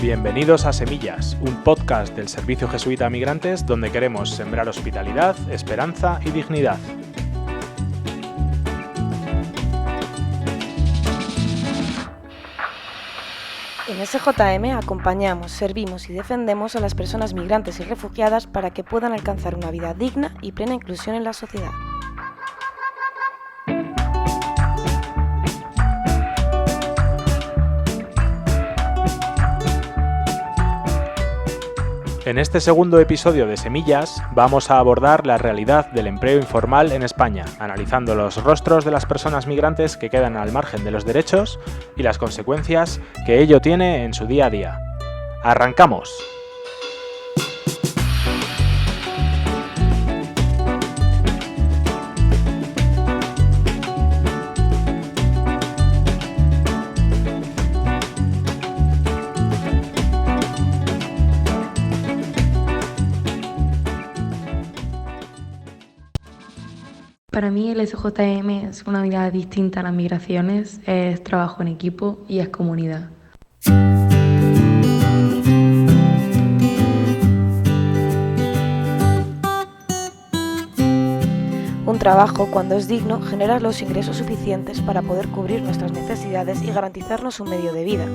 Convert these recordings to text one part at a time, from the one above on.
Bienvenidos a Semillas, un podcast del Servicio Jesuita a Migrantes donde queremos sembrar hospitalidad, esperanza y dignidad. En SJM acompañamos, servimos y defendemos a las personas migrantes y refugiadas para que puedan alcanzar una vida digna y plena inclusión en la sociedad. En este segundo episodio de Semillas vamos a abordar la realidad del empleo informal en España, analizando los rostros de las personas migrantes que quedan al margen de los derechos y las consecuencias que ello tiene en su día a día. ¡Arrancamos! Para mí el SJM es una vida distinta a las migraciones, es trabajo en equipo y es comunidad. Un trabajo, cuando es digno, genera los ingresos suficientes para poder cubrir nuestras necesidades y garantizarnos un medio de vida.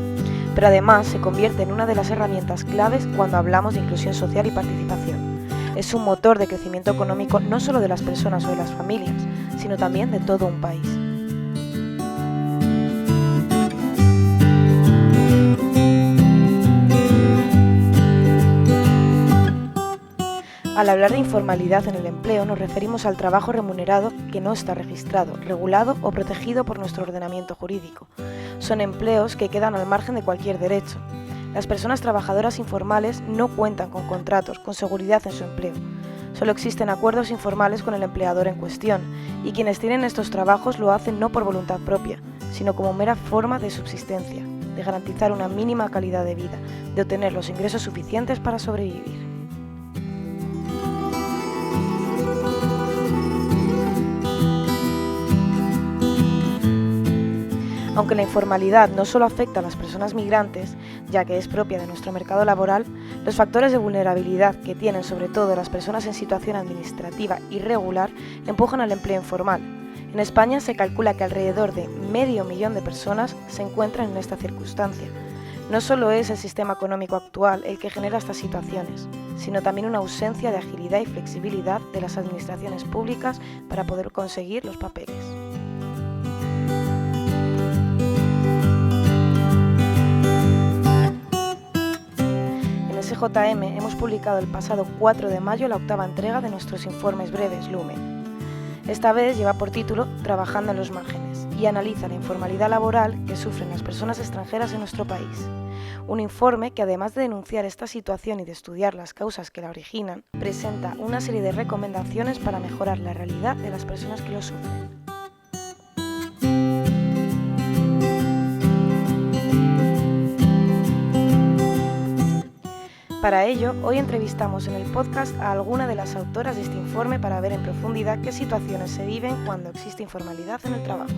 Pero además se convierte en una de las herramientas claves cuando hablamos de inclusión social y participación. Es un motor de crecimiento económico no solo de las personas o de las familias, sino también de todo un país. Al hablar de informalidad en el empleo nos referimos al trabajo remunerado que no está registrado, regulado o protegido por nuestro ordenamiento jurídico. Son empleos que quedan al margen de cualquier derecho. Las personas trabajadoras informales no cuentan con contratos, con seguridad en su empleo. Solo existen acuerdos informales con el empleador en cuestión, y quienes tienen estos trabajos lo hacen no por voluntad propia, sino como mera forma de subsistencia, de garantizar una mínima calidad de vida, de obtener los ingresos suficientes para sobrevivir. Aunque la informalidad no solo afecta a las personas migrantes, ya que es propia de nuestro mercado laboral, los factores de vulnerabilidad que tienen sobre todo las personas en situación administrativa irregular empujan al empleo informal. En España se calcula que alrededor de 500.000 de personas se encuentran en esta circunstancia. No solo es el sistema económico actual el que genera estas situaciones, sino también una ausencia de agilidad y flexibilidad de las administraciones públicas para poder conseguir los papeles. SJM hemos publicado el pasado 4 de mayo la 8ª entrega de nuestros informes breves Lumen. Esta vez lleva por título Trabajando en los márgenes y analiza la informalidad laboral que sufren las personas extranjeras en nuestro país. Un informe que, además de denunciar esta situación y de estudiar las causas que la originan, presenta una serie de recomendaciones para mejorar la realidad de las personas que lo sufren. Para ello, hoy entrevistamos en el podcast a alguna de las autoras de este informe para ver en profundidad qué situaciones se viven cuando existe informalidad en el trabajo.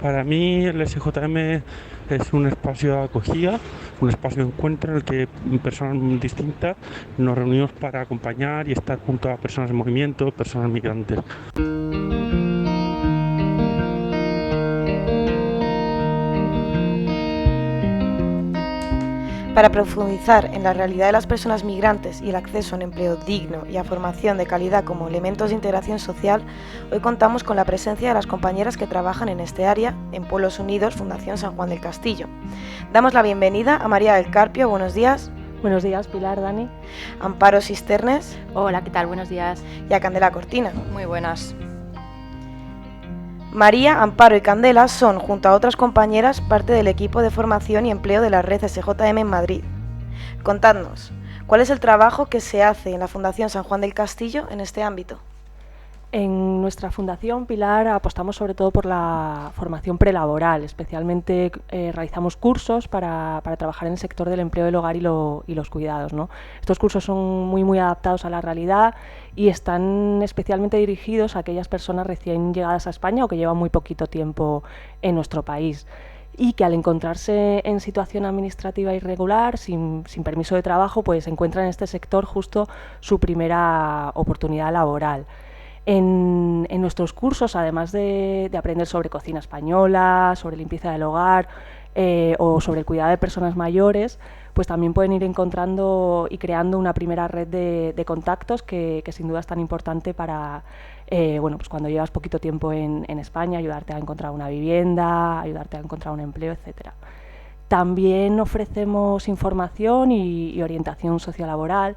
Para mí el SJM es un espacio de acogida, un espacio de encuentro en el que personas distintas nos reunimos para acompañar y estar junto a personas en movimiento, personas migrantes. Para profundizar en la realidad de las personas migrantes y el acceso a un empleo digno y a formación de calidad como elementos de integración social, hoy contamos con la presencia de las compañeras que trabajan en este área en Pueblos Unidos, Fundación San Juan del Castillo. Damos la bienvenida a María del Carpio, buenos días. Buenos días, Pilar, Dani. Amparo Sisternes. Hola, ¿qué tal? Buenos días. Y a Candela Cortina. Muy buenas. María, Amparo y Candela son, junto a otras compañeras, parte del equipo de formación y empleo de la red SJM en Madrid. Contadnos, ¿cuál es el trabajo que se hace en la Fundación San Juan del Castillo en este ámbito? En nuestra fundación Pilar apostamos sobre todo por la formación prelaboral, especialmente realizamos cursos para trabajar en el sector del empleo del hogar y los cuidados, ¿no? Estos cursos son muy adaptados a la realidad y están especialmente dirigidos a aquellas personas recién llegadas a España o que llevan muy poquito tiempo en nuestro país y que al encontrarse en situación administrativa irregular, sin permiso de trabajo, pues encuentran en este sector justo su primera oportunidad laboral. En nuestros cursos, además de aprender sobre cocina española, sobre limpieza del hogar o sobre el cuidado de personas mayores, pues también pueden ir encontrando y creando una primera red de contactos que sin duda es tan importante para pues cuando llevas poquito tiempo en España, ayudarte a encontrar una vivienda, ayudarte a encontrar un empleo, etc. También ofrecemos información y orientación sociolaboral,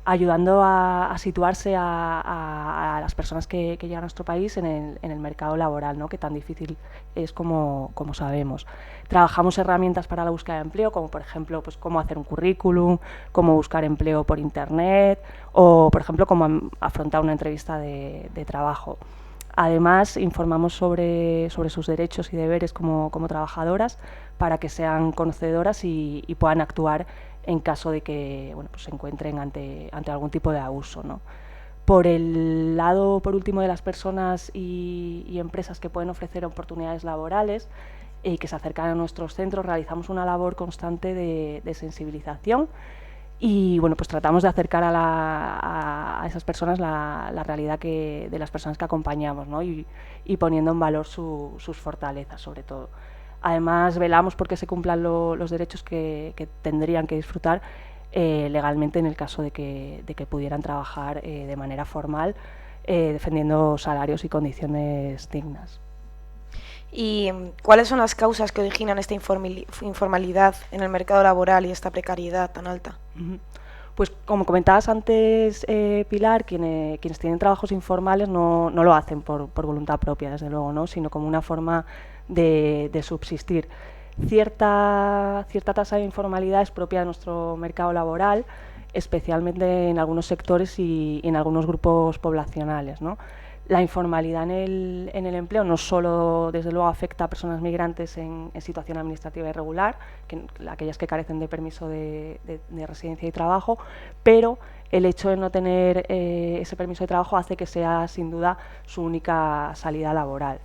ayudando a situarse a las personas que llegan a nuestro país en el mercado laboral, ¿no? Que tan difícil es como sabemos. Trabajamos herramientas para la búsqueda de empleo, como por ejemplo pues, cómo hacer un currículum, cómo buscar empleo por internet o por ejemplo cómo afrontar una entrevista de trabajo. Además, informamos sobre sus derechos y deberes como trabajadoras para que sean conocedoras y puedan actuar en caso de que pues se encuentren ante algún tipo de abuso, ¿no? Por el lado, por último, de las personas y empresas que pueden ofrecer oportunidades laborales y que se acercan a nuestros centros, realizamos una labor constante de sensibilización y pues tratamos de acercar a esas personas la realidad de las personas que acompañamos, ¿no? y poniendo en valor sus fortalezas, sobre todo. Además, velamos porque se cumplan los derechos que tendrían que disfrutar legalmente en el caso de que pudieran trabajar de manera formal, defendiendo salarios y condiciones dignas. ¿Y cuáles son las causas que originan esta informalidad en el mercado laboral y esta precariedad tan alta? Pues como comentabas antes, Pilar, quienes tienen trabajos informales no lo hacen por voluntad propia, desde luego, ¿no? Sino como una forma de subsistir. Cierta tasa de informalidad es propia de nuestro mercado laboral, especialmente en algunos sectores y en algunos grupos poblacionales, ¿no? La informalidad en el empleo no solo, desde luego, afecta a personas migrantes en situación administrativa irregular, aquellas que carecen de permiso de residencia y trabajo, pero el hecho de no tener ese permiso de trabajo hace que sea, sin duda, su única salida laboral.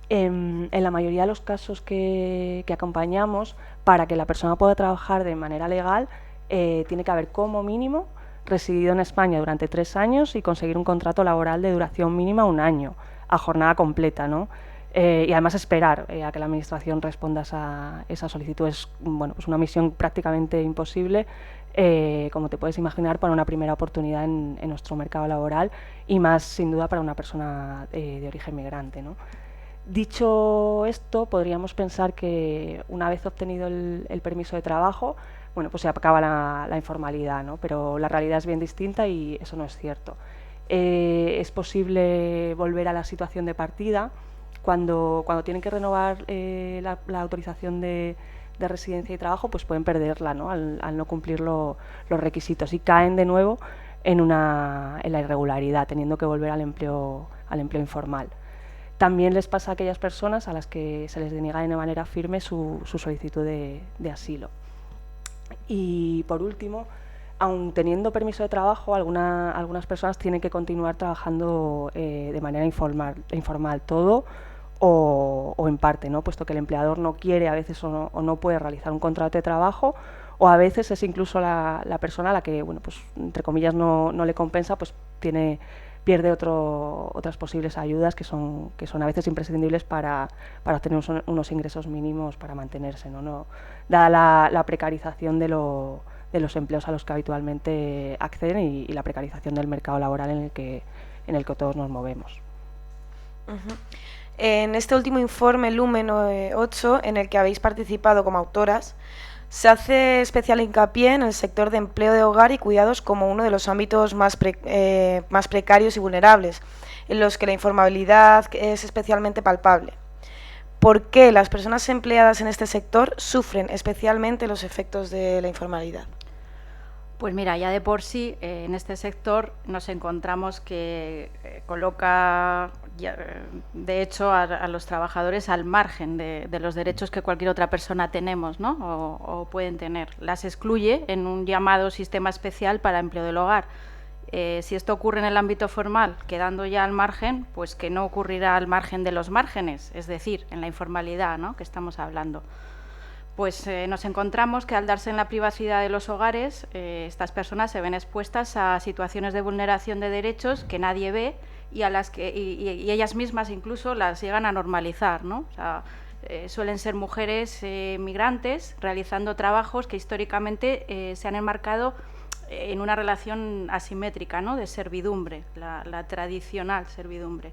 En la mayoría de los casos que acompañamos, para que la persona pueda trabajar de manera legal, tiene que haber como mínimo residido en España durante 3 años y conseguir un contrato laboral de duración mínima 1 año, a jornada completa, ¿no? Y además esperar a que la Administración responda a esa solicitud. Es pues una misión prácticamente imposible, como te puedes imaginar, para una primera oportunidad en nuestro mercado laboral y más, sin duda, para una persona de origen migrante, ¿no? Dicho esto, podríamos pensar que una vez obtenido el permiso de trabajo, pues se acaba la informalidad, ¿no? Pero la realidad es bien distinta y eso no es cierto. Es posible volver a la situación de partida cuando tienen que renovar la autorización de residencia y trabajo, pues pueden perderla, ¿no? Al no cumplir los requisitos y caen de nuevo en la irregularidad, teniendo que volver al empleo informal. También les pasa a aquellas personas a las que se les deniega de manera firme su solicitud de asilo. Y por último, aun teniendo permiso de trabajo, algunas personas tienen que continuar trabajando de manera informal todo o en parte, ¿no? Puesto que el empleador no quiere a veces o no puede realizar un contrato de trabajo, o a veces es incluso la persona a la que, pues entre comillas, no le compensa, pues pierde otras posibles ayudas que son a veces imprescindibles para obtener unos ingresos mínimos para mantenerse, ¿no? Dada la precarización de los empleos a los que habitualmente acceden y la precarización del mercado laboral en el que todos nos movemos. En este último informe, Lumen 8, en el que habéis participado como autoras, se hace especial hincapié en el sector de empleo de hogar y cuidados como uno de los ámbitos más precarios y vulnerables, en los que la informalidad es especialmente palpable. ¿Por qué las personas empleadas en este sector sufren especialmente los efectos de la informalidad? Pues mira, ya de por sí, en este sector nos encontramos que coloca, de hecho, a los trabajadores al margen de los derechos que cualquier otra persona tenemos, ¿no? o pueden tener. Las excluye en un llamado sistema especial para empleo del hogar. Si esto ocurre en el ámbito formal, quedando ya al margen, pues que no ocurrirá al margen de los márgenes, es decir, en la informalidad, ¿no?, que estamos hablando. Pues nos encontramos que al darse en la privacidad de los hogares, estas personas se ven expuestas a situaciones de vulneración de derechos que nadie ve y a las que y ellas mismas incluso las llegan a normalizar, ¿no? O sea, suelen ser mujeres migrantes realizando trabajos que históricamente se han enmarcado en una relación asimétrica, ¿no?, de servidumbre, la tradicional servidumbre.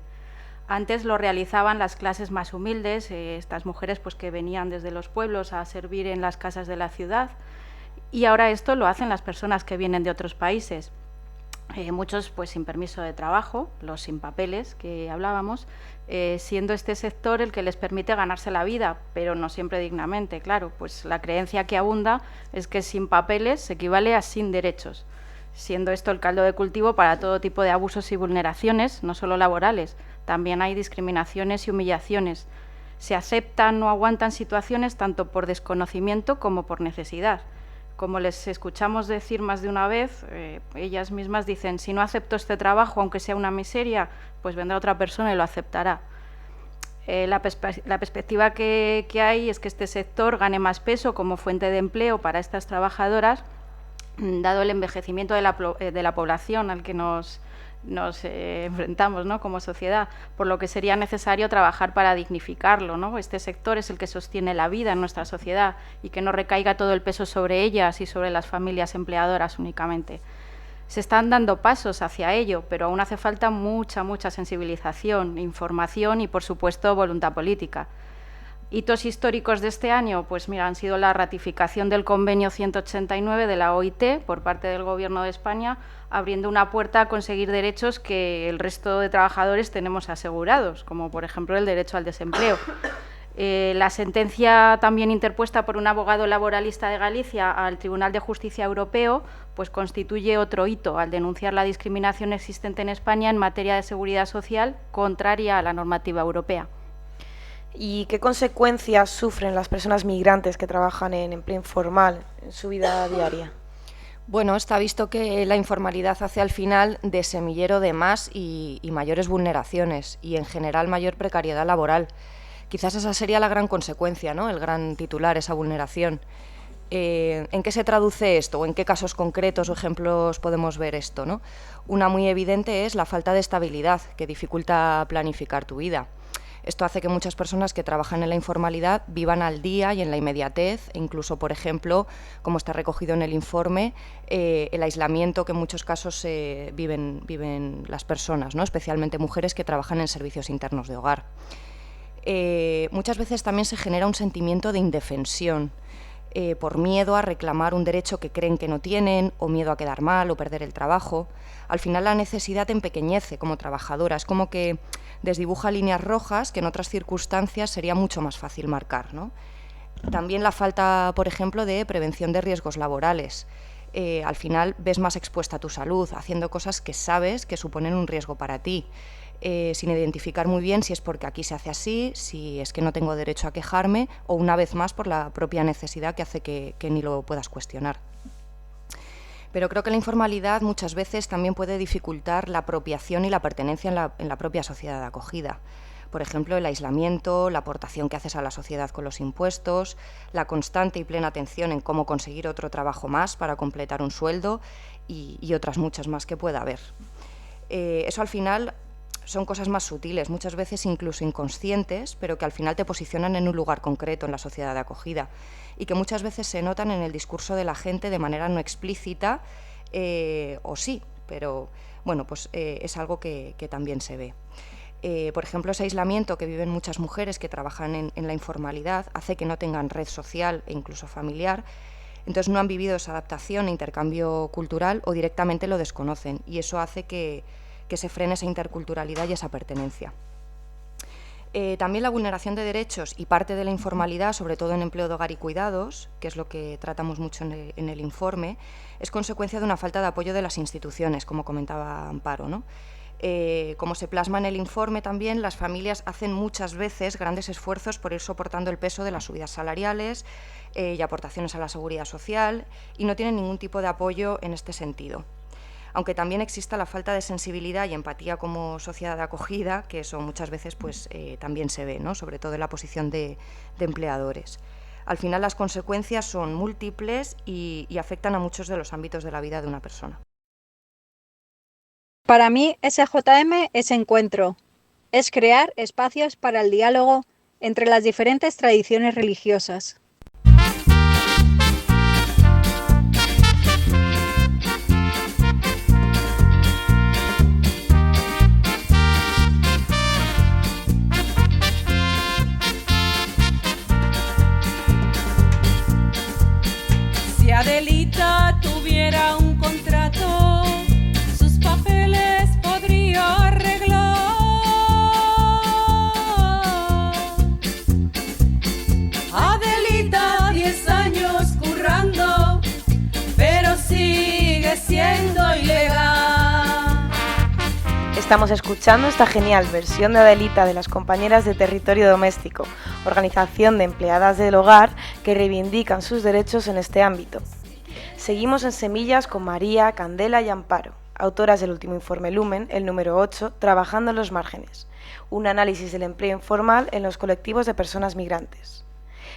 Antes lo realizaban las clases más humildes, estas mujeres pues, que venían desde los pueblos a servir en las casas de la ciudad, y ahora esto lo hacen las personas que vienen de otros países, muchos pues sin permiso de trabajo, los sin papeles que hablábamos, siendo este sector el que les permite ganarse la vida, pero no siempre dignamente, claro, pues la creencia que abunda es que sin papeles equivale a sin derechos, siendo esto el caldo de cultivo para todo tipo de abusos y vulneraciones, no solo laborales. También hay discriminaciones y humillaciones. Se aceptan o aguantan situaciones tanto por desconocimiento como por necesidad. Como les escuchamos decir más de una vez, ellas mismas dicen, si no acepto este trabajo, aunque sea una miseria, pues vendrá otra persona y lo aceptará. La perspectiva que hay es que este sector gane más peso como fuente de empleo para estas trabajadoras, dado el envejecimiento de la población al que nos enfrentamos, ¿no?, como sociedad, por lo que sería necesario trabajar para dignificarlo, ¿no? Este sector es el que sostiene la vida en nuestra sociedad y que no recaiga todo el peso sobre ellas y sobre las familias empleadoras únicamente. Se están dando pasos hacia ello, pero aún hace falta mucha sensibilización, información y, por supuesto, voluntad política. Hitos históricos de este año, pues mira, han sido la ratificación del convenio 189 de la OIT por parte del Gobierno de España, abriendo una puerta a conseguir derechos que el resto de trabajadores tenemos asegurados, como por ejemplo el derecho al desempleo. La sentencia también interpuesta por un abogado laboralista de Galicia al Tribunal de Justicia Europeo pues constituye otro hito al denunciar la discriminación existente en España en materia de seguridad social contraria a la normativa europea. ¿Y qué consecuencias sufren las personas migrantes que trabajan en empleo informal en su vida diaria? Bueno, está visto que la informalidad hace al final de semillero de más y mayores vulneraciones y en general mayor precariedad laboral. Quizás esa sería la gran consecuencia, ¿no?, el gran titular, esa vulneración. ¿En qué se traduce esto o en qué casos concretos o ejemplos podemos ver esto, ¿no? Una muy evidente es la falta de estabilidad que dificulta planificar tu vida. Esto hace que muchas personas que trabajan en la informalidad vivan al día y en la inmediatez, e incluso, por ejemplo, como está recogido en el informe, el aislamiento que en muchos casos viven las personas, ¿no?, especialmente mujeres que trabajan en servicios internos de hogar. Muchas veces también se genera un sentimiento de indefensión, por miedo a reclamar un derecho que creen que no tienen, o miedo a quedar mal o perder el trabajo. Al final la necesidad te empequeñece como trabajadora, es como que desdibuja líneas rojas que en otras circunstancias sería mucho más fácil marcar, ¿no? También la falta, por ejemplo, de prevención de riesgos laborales. Al final ves más expuesta a tu salud, haciendo cosas que sabes que suponen un riesgo para ti, sin identificar muy bien si es porque aquí se hace así, si es que no tengo derecho a quejarme, o una vez más por la propia necesidad que hace que ni lo puedas cuestionar. Pero creo que la informalidad muchas veces también puede dificultar la apropiación y la pertenencia en la propia sociedad de acogida. Por ejemplo, el aislamiento, la aportación que haces a la sociedad con los impuestos, la constante y plena atención en cómo conseguir otro trabajo más para completar un sueldo y otras muchas más que pueda haber. Eso al final son cosas más sutiles, muchas veces incluso inconscientes, pero que al final te posicionan en un lugar concreto en la sociedad de acogida y que muchas veces se notan en el discurso de la gente de manera no explícita, o sí, pero bueno, pues es algo que también se ve. Por ejemplo, ese aislamiento que viven muchas mujeres que trabajan en la informalidad hace que no tengan red social e incluso familiar, entonces no han vivido esa adaptación e intercambio cultural o directamente lo desconocen y eso hace que se frene esa interculturalidad y esa pertenencia. También la vulneración de derechos y parte de la informalidad, sobre todo en empleo de hogar y cuidados, que es lo que tratamos mucho en el informe, es consecuencia de una falta de apoyo de las instituciones, como comentaba Amparo, ¿no? Como se plasma en el informe también, las familias hacen muchas veces grandes esfuerzos por ir soportando el peso de las subidas salariales y aportaciones a la seguridad social y no tienen ningún tipo de apoyo en este sentido. Aunque también exista la falta de sensibilidad y empatía como sociedad de acogida, que eso muchas veces pues, también se ve, ¿no? Sobre todo en la posición de empleadores. Al final las consecuencias son múltiples y afectan a muchos de los ámbitos de la vida de una persona. Para mí, SJM es encuentro, es crear espacios para el diálogo entre las diferentes tradiciones religiosas. Si Adelita tuviera un contrato, sus papeles podría arreglar. Adelita, 10 años currando, pero sigue siendo ilegal. Estamos escuchando esta genial versión de Adelita de las compañeras de Territorio Doméstico, organización de empleadas del hogar que reivindican sus derechos en este ámbito. Seguimos en Semillas con María, Candela y Amparo, autoras del último informe Lumen, el número 8, Trabajando en los márgenes, un análisis del empleo informal en los colectivos de personas migrantes.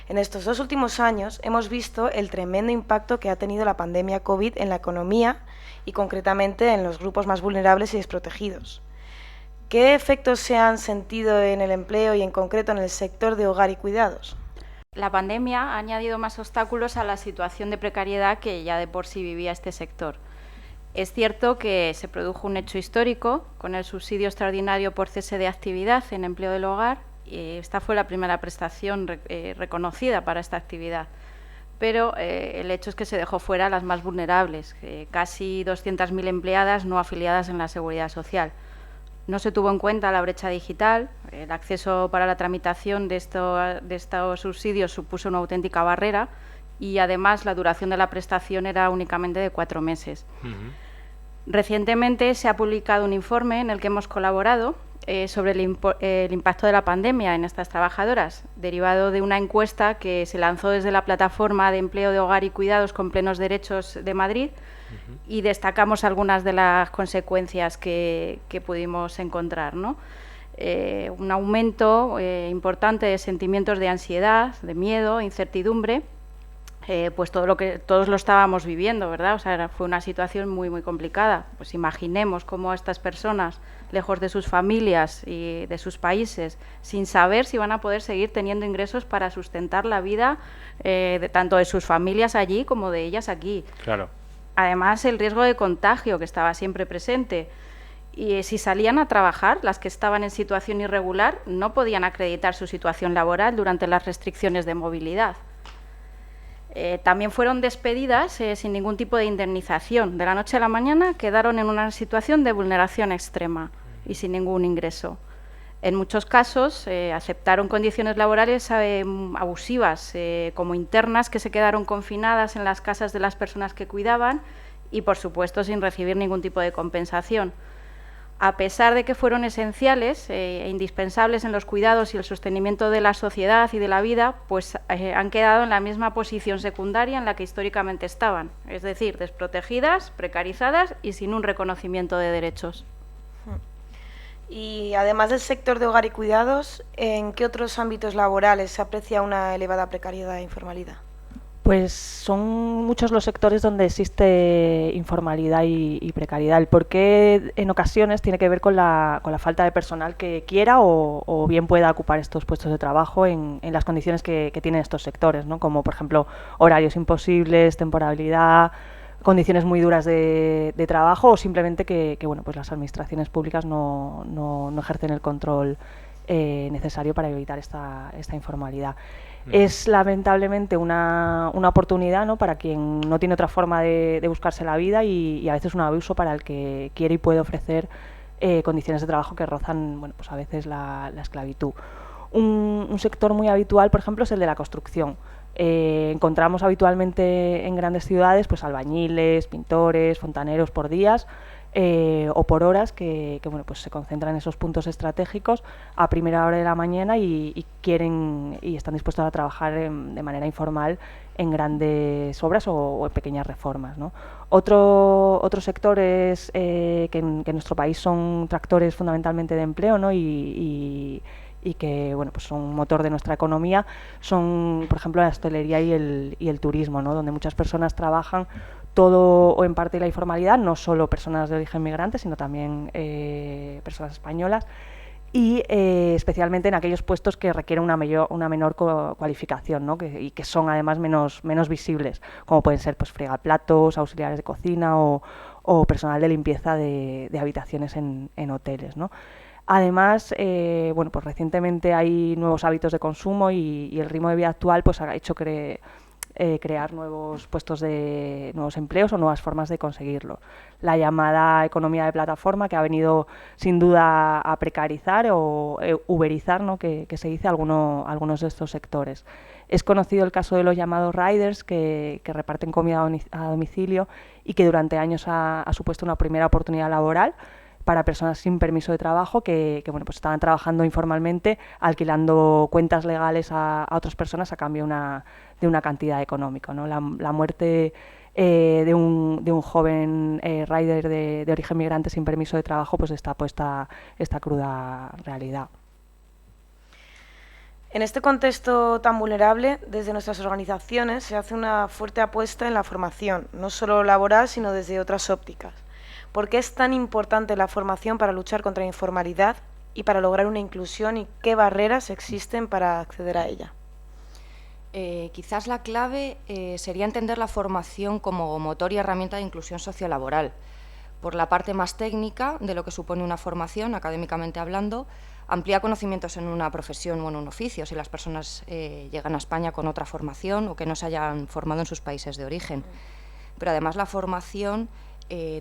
En estos 2 últimos años hemos visto el tremendo impacto que ha tenido la pandemia COVID en la economía y concretamente en los grupos más vulnerables y desprotegidos. ¿Qué efectos se han sentido en el empleo y en concreto en el sector de hogar y cuidados? La pandemia ha añadido más obstáculos a la situación de precariedad que ya de por sí vivía este sector. Es cierto que se produjo un hecho histórico con el subsidio extraordinario por cese de actividad en empleo del hogar. Esta fue la primera prestación reconocida para esta actividad. Pero el hecho es que se dejó fuera a las más vulnerables, casi 200.000 empleadas no afiliadas en la Seguridad Social. No se tuvo en cuenta la brecha digital, el acceso para la tramitación de estos subsidios supuso una auténtica barrera y además la duración de la prestación era únicamente de 4 meses. Recientemente se ha publicado un informe en el que hemos colaborado sobre el impacto de la pandemia en estas trabajadoras, derivado de una encuesta que se lanzó desde la Plataforma de Empleo de Hogar y Cuidados con Plenos Derechos de Madrid, y destacamos algunas de las consecuencias que pudimos encontrar, ¿no? Un aumento importante de sentimientos de ansiedad, de miedo, incertidumbre, pues todos lo estábamos viviendo, ¿verdad? O sea, fue una situación muy, muy complicada. Pues imaginemos cómo estas personas, lejos de sus familias y de sus países, sin saber si van a poder seguir teniendo ingresos para sustentar la vida tanto de sus familias allí como de ellas aquí. Claro. Además, el riesgo de contagio que estaba siempre presente. Y si salían a trabajar, las que estaban en situación irregular no podían acreditar su situación laboral durante las restricciones de movilidad. También fueron despedidas sin ningún tipo de indemnización. De la noche a la mañana quedaron en una situación de vulneración extrema y sin ningún ingreso. En muchos casos aceptaron condiciones laborales abusivas, como internas que se quedaron confinadas en las casas de las personas que cuidaban y, por supuesto, sin recibir ningún tipo de compensación. A pesar de que fueron esenciales e indispensables en los cuidados y el sostenimiento de la sociedad y de la vida, pues han quedado en la misma posición secundaria en la que históricamente estaban, es decir, desprotegidas, precarizadas y sin un reconocimiento de derechos. Y además del sector de hogar y cuidados, ¿en qué otros ámbitos laborales se aprecia una elevada precariedad e informalidad? Pues son muchos los sectores donde existe informalidad y precariedad. El porqué en ocasiones tiene que ver con la falta de personal que quiera o bien pueda ocupar estos puestos de trabajo en las condiciones que tienen estos sectores, ¿no? Como por ejemplo horarios imposibles, temporalidad, condiciones muy duras de trabajo o simplemente que bueno, pues las administraciones públicas no ejercen el control necesario para evitar esta informalidad. Es lamentablemente una oportunidad, ¿no?, para quien no tiene otra forma de buscarse la vida y a veces un abuso para el que quiere y puede ofrecer condiciones de trabajo que rozan, bueno, pues a veces la esclavitud. Un sector muy habitual, por ejemplo, es el de la construcción. Encontramos habitualmente en grandes ciudades pues albañiles, pintores, fontaneros por días o por horas que bueno, pues se concentran en esos puntos estratégicos a primera hora de la mañana y quieren y están dispuestos a trabajar de manera informal en grandes obras o en pequeñas reformas, ¿no? Otros sectores que en nuestro país son tractores fundamentalmente de empleo, ¿no? y que bueno, pues son un motor de nuestra economía, son, por ejemplo, la hostelería y el turismo, ¿no? Donde muchas personas trabajan todo o en parte de la informalidad, no solo personas de origen migrante, sino también personas españolas, y especialmente en aquellos puestos que requieren una menor cualificación, ¿no? y que son además menos visibles, como pueden ser pues fregaplatos, auxiliares de cocina o personal de limpieza de habitaciones en hoteles, ¿no? Además, bueno, pues recientemente hay nuevos hábitos de consumo y el ritmo de vida actual pues ha hecho crear nuevos puestos nuevos empleos o nuevas formas de conseguirlo. La llamada economía de plataforma, que ha venido sin duda a precarizar o uberizar, ¿no? que se dice algunos de estos sectores. Es conocido el caso de los llamados riders que reparten comida a domicilio y que durante años ha supuesto una primera oportunidad laboral para personas sin permiso de trabajo que bueno, pues estaban trabajando informalmente, alquilando cuentas legales a otras personas a cambio de una cantidad económica, ¿no? La muerte de un joven rider de origen migrante sin permiso de trabajo pues está puesta esta cruda realidad. En este contexto tan vulnerable, desde nuestras organizaciones se hace una fuerte apuesta en la formación, no solo laboral, sino desde otras ópticas. ¿Por qué es tan importante la formación para luchar contra la informalidad y para lograr una inclusión y qué barreras existen para acceder a ella? Quizás la clave sería entender la formación como motor y herramienta de inclusión sociolaboral. Por la parte más técnica de lo que supone una formación, académicamente hablando, amplía conocimientos en una profesión o en un oficio, si las personas llegan a España con otra formación o que no se hayan formado en sus países de origen. Pero además la formación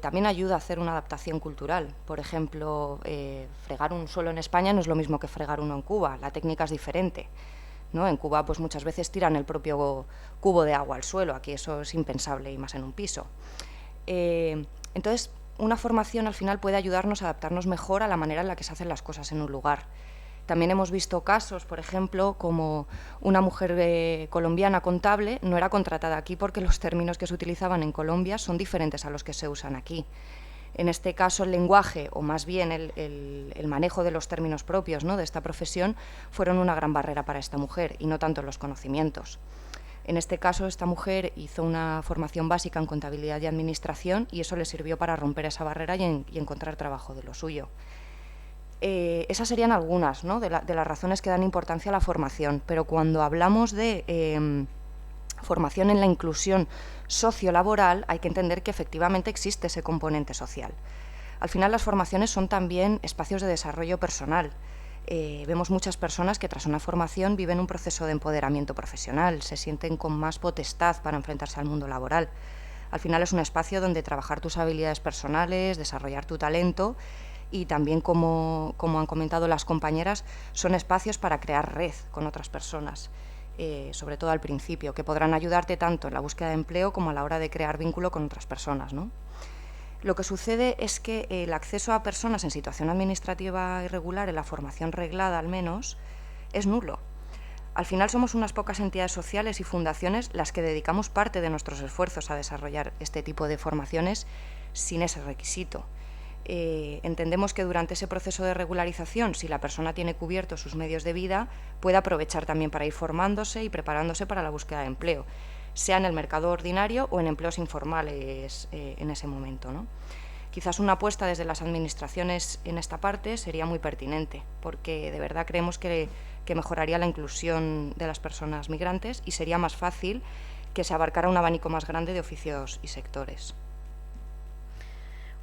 también ayuda a hacer una adaptación cultural. Por ejemplo, fregar un suelo en España no es lo mismo que fregar uno en Cuba, la técnica es diferente, ¿no? En Cuba pues muchas veces tiran el propio cubo de agua al suelo, aquí eso es impensable y más en un piso. Entonces, una formación al final puede ayudarnos a adaptarnos mejor a la manera en la que se hacen las cosas en un lugar. También hemos visto casos, por ejemplo, como una mujer colombiana contable no era contratada aquí porque los términos que se utilizaban en Colombia son diferentes a los que se usan aquí. En este caso, el lenguaje, o más bien el manejo de los términos propios, ¿no?, de esta profesión, fueron una gran barrera para esta mujer, y no tanto los conocimientos. En este caso, esta mujer hizo una formación básica en contabilidad y administración, y eso le sirvió para romper esa barrera y encontrar trabajo de lo suyo. Esas serían algunas, ¿no?, de las razones que dan importancia a la formación, pero cuando hablamos de formación en la inclusión sociolaboral hay que entender que efectivamente existe ese componente social. Al final las formaciones son también espacios de desarrollo personal. Vemos muchas personas que tras una formación viven un proceso de empoderamiento profesional, se sienten con más potestad para enfrentarse al mundo laboral. Al final es un espacio donde trabajar tus habilidades personales, desarrollar tu talento. Y también, como han comentado las compañeras, son espacios para crear red con otras personas, sobre todo al principio, que podrán ayudarte tanto en la búsqueda de empleo como a la hora de crear vínculo con otras personas, ¿no? Lo que sucede es que el acceso a personas en situación administrativa irregular, en la formación reglada al menos, es nulo. Al final somos unas pocas entidades sociales y fundaciones las que dedicamos parte de nuestros esfuerzos a desarrollar este tipo de formaciones sin ese requisito. Entendemos que durante ese proceso de regularización, si la persona tiene cubiertos sus medios de vida, puede aprovechar también para ir formándose y preparándose para la búsqueda de empleo, sea en el mercado ordinario o en empleos informales en ese momento, ¿no? Quizás una apuesta desde las administraciones en esta parte sería muy pertinente, porque de verdad creemos que mejoraría la inclusión de las personas migrantes y sería más fácil que se abarcara un abanico más grande de oficios y sectores.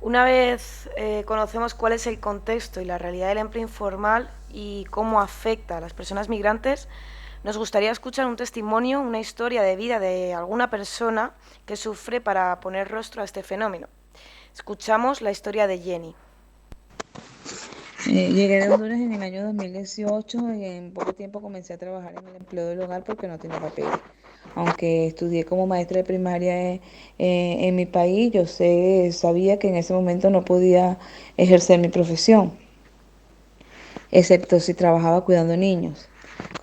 Una vez conocemos cuál es el contexto y la realidad del empleo informal y cómo afecta a las personas migrantes, nos gustaría escuchar un testimonio, una historia de vida de alguna persona que sufre para poner rostro a este fenómeno. Escuchamos la historia de Jenny. Llegué de Honduras en el año 2018 y en poco tiempo comencé a trabajar en el empleo del hogar porque no tenía papeles. Aunque estudié como maestra de primaria en mi país, sabía que en ese momento no podía ejercer mi profesión, excepto si trabajaba cuidando niños.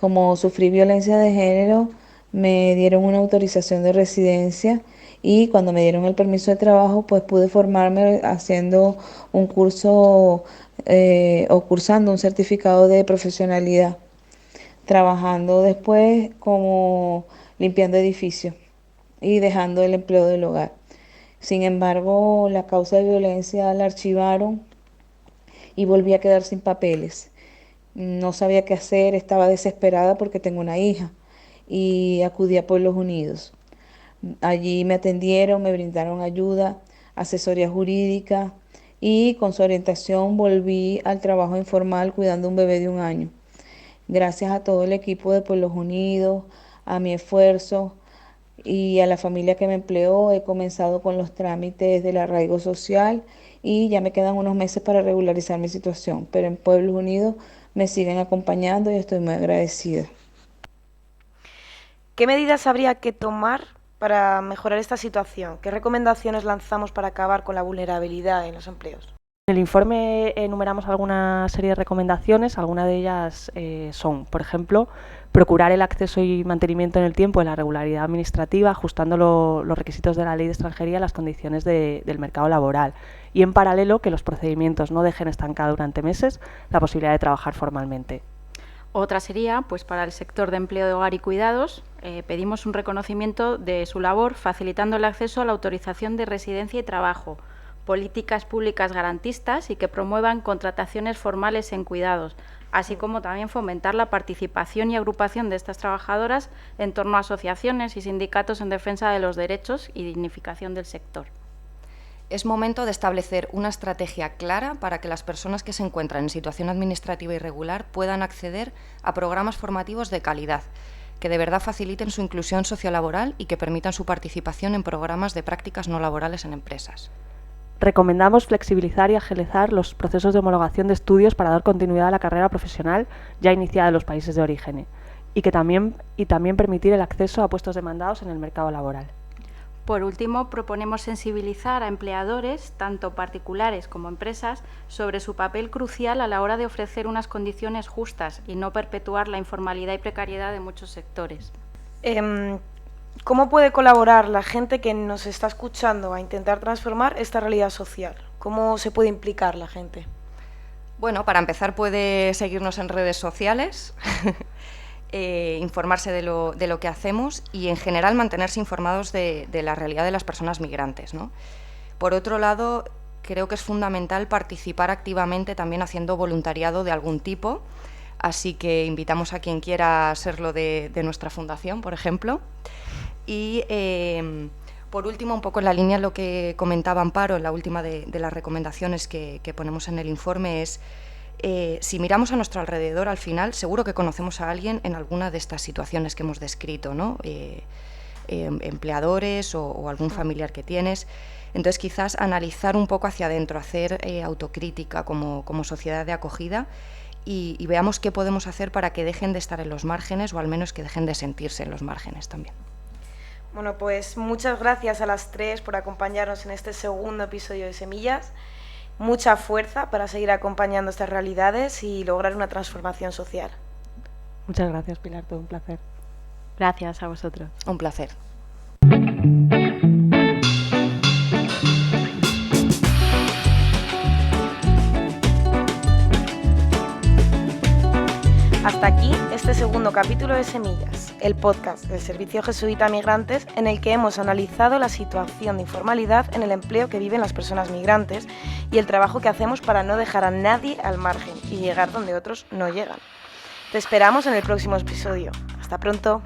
Como sufrí violencia de género, me dieron una autorización de residencia y cuando me dieron el permiso de trabajo, pues pude formarme haciendo un curso o cursando un certificado de profesionalidad, trabajando después como limpiando edificios y dejando el empleo del hogar. Sin embargo, la causa de violencia la archivaron y volví a quedar sin papeles. No sabía qué hacer, estaba desesperada porque tengo una hija y acudí a Pueblos Unidos. Allí me atendieron, me brindaron ayuda, asesoría jurídica y con su orientación volví al trabajo informal cuidando un bebé de 1 año. Gracias a todo el equipo de Pueblos Unidos, a mi esfuerzo y a la familia que me empleó, he comenzado con los trámites del arraigo social y ya me quedan unos meses para regularizar mi situación, pero en Pueblos Unidos me siguen acompañando y estoy muy agradecida. ¿Qué medidas habría que tomar para mejorar esta situación? ¿Qué recomendaciones lanzamos para acabar con la vulnerabilidad en los empleos? En el informe enumeramos alguna serie de recomendaciones, algunas de ellas son, por ejemplo, procurar el acceso y mantenimiento en el tiempo de la regularidad administrativa, ajustando los requisitos de la ley de extranjería a las condiciones del mercado laboral y, en paralelo, que los procedimientos no dejen estancada durante meses la posibilidad de trabajar formalmente. Otra sería, pues para el sector de empleo de hogar y cuidados, pedimos un reconocimiento de su labor facilitando el acceso a la autorización de residencia y trabajo, políticas públicas garantistas y que promuevan contrataciones formales en cuidados, así como también fomentar la participación y agrupación de estas trabajadoras en torno a asociaciones y sindicatos en defensa de los derechos y dignificación del sector. Es momento de establecer una estrategia clara para que las personas que se encuentran en situación administrativa irregular puedan acceder a programas formativos de calidad, que de verdad faciliten su inclusión sociolaboral y que permitan su participación en programas de prácticas no laborales en empresas. Recomendamos flexibilizar y agilizar los procesos de homologación de estudios para dar continuidad a la carrera profesional ya iniciada en los países de origen y también permitir el acceso a puestos demandados en el mercado laboral. Por último, proponemos sensibilizar a empleadores, tanto particulares como empresas, sobre su papel crucial a la hora de ofrecer unas condiciones justas y no perpetuar la informalidad y precariedad de muchos sectores. ¿Cómo puede colaborar la gente que nos está escuchando a intentar transformar esta realidad social? ¿Cómo se puede implicar la gente? Bueno, para empezar puede seguirnos en redes sociales, informarse de lo que hacemos y en general mantenerse informados de la realidad de las personas migrantes, ¿no? Por otro lado, creo que es fundamental participar activamente también haciendo voluntariado de algún tipo, así que invitamos a quien quiera serlo de nuestra fundación, por ejemplo. Y por último, un poco en la línea de lo que comentaba Amparo, la última de las recomendaciones que ponemos en el informe es si miramos a nuestro alrededor, al final seguro que conocemos a alguien en alguna de estas situaciones que hemos descrito, ¿no? Empleadores o algún familiar que tienes. Entonces quizás analizar un poco hacia adentro, hacer autocrítica como sociedad de acogida y veamos qué podemos hacer para que dejen de estar en los márgenes o al menos que dejen de sentirse en los márgenes también. Bueno, pues muchas gracias a las tres por acompañarnos en este segundo episodio de Semillas. Mucha fuerza para seguir acompañando estas realidades y lograr una transformación social. Muchas gracias, Pilar, todo un placer. Gracias a vosotros. Un placer. Hasta aquí este segundo capítulo de Semillas, el podcast del Servicio Jesuita a Migrantes en el que hemos analizado la situación de informalidad en el empleo que viven las personas migrantes y el trabajo que hacemos para no dejar a nadie al margen y llegar donde otros no llegan. Te esperamos en el próximo episodio. Hasta pronto.